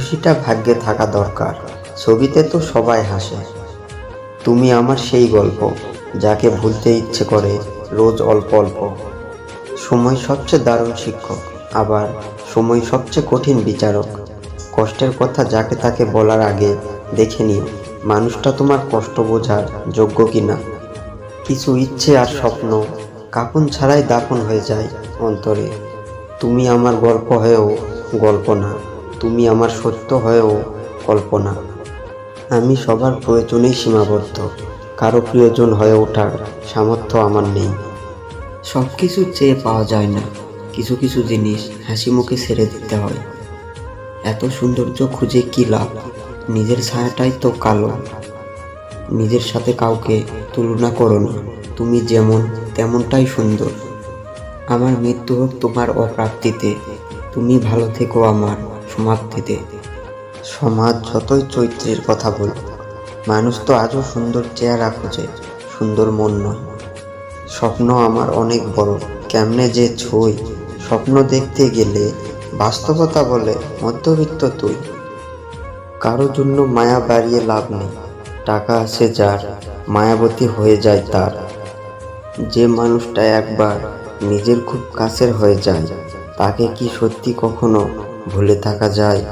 খুশিটা ভাগ্যে থাকা দরকার। ছবিতে তো সবাই হাসে। তুমি আমার সেই গল্প, যাকে ভুলতে ইচ্ছে করে রোজ অল্প অল্প। সময় সবচেয়ে দারুণ শিক্ষক, আবার সময় সবচেয়ে কঠিন বিচারক। কষ্টের কথা যাকে তাকে বলার আগে দেখে নিও মানুষটা তোমার কষ্ট বোঝার যোগ্য কিনা। কিছু ইচ্ছে আর স্বপ্ন কাপন ছাড়াই দাফন হয়ে যায় অন্তরে। তুমি আমার গল্প হয়েও গল্প না, তুমি আমার সত্য হয়েও কল্পনা। আমি সবার প্রয়োজনেই সীমাবদ্ধ, কারো প্রিয়জন হয়ে ওঠার সামর্থ্য আমার নেই। সব কিছু চেয়ে পাওয়া যায় না, কিছু কিছু জিনিস হাসি মুখে ছেড়ে দিতে হয়। এত সৌন্দর্য খুঁজে কী লাভ, নিজের ছায়াটাই তো কালো। নিজের সাথে কাউকে তুলনা করো না, তুমি যেমন তেমনটাই সুন্দর। আমার মৃত্যু হোক তোমার অপ্রাপ্তিতে, তুমি ভালো থেকো আমার সমাপ্তিতে। সমাজ যতই চরিত্রের কথা বল, মানুষ তো আজও সুন্দর চেহারা খোঁজে, সুন্দর মন নয়। স্বপ্ন আমার অনেক বড়, কেমনে যে ছুঁই। স্বপ্ন দেখতে গেলে বাস্তবতা বলে মধ্যবিত্ত তুই। কারো জন্য মায়া বাড়িয়ে লাভ নেই, টাকা আছে যার মায়াবতী হয়ে যায় তার। যে মানুষটা একবার নিজের খুব কাছের হয়ে যায়, তাকে কি সত্যি কখনো ভুলে থাকা যায়?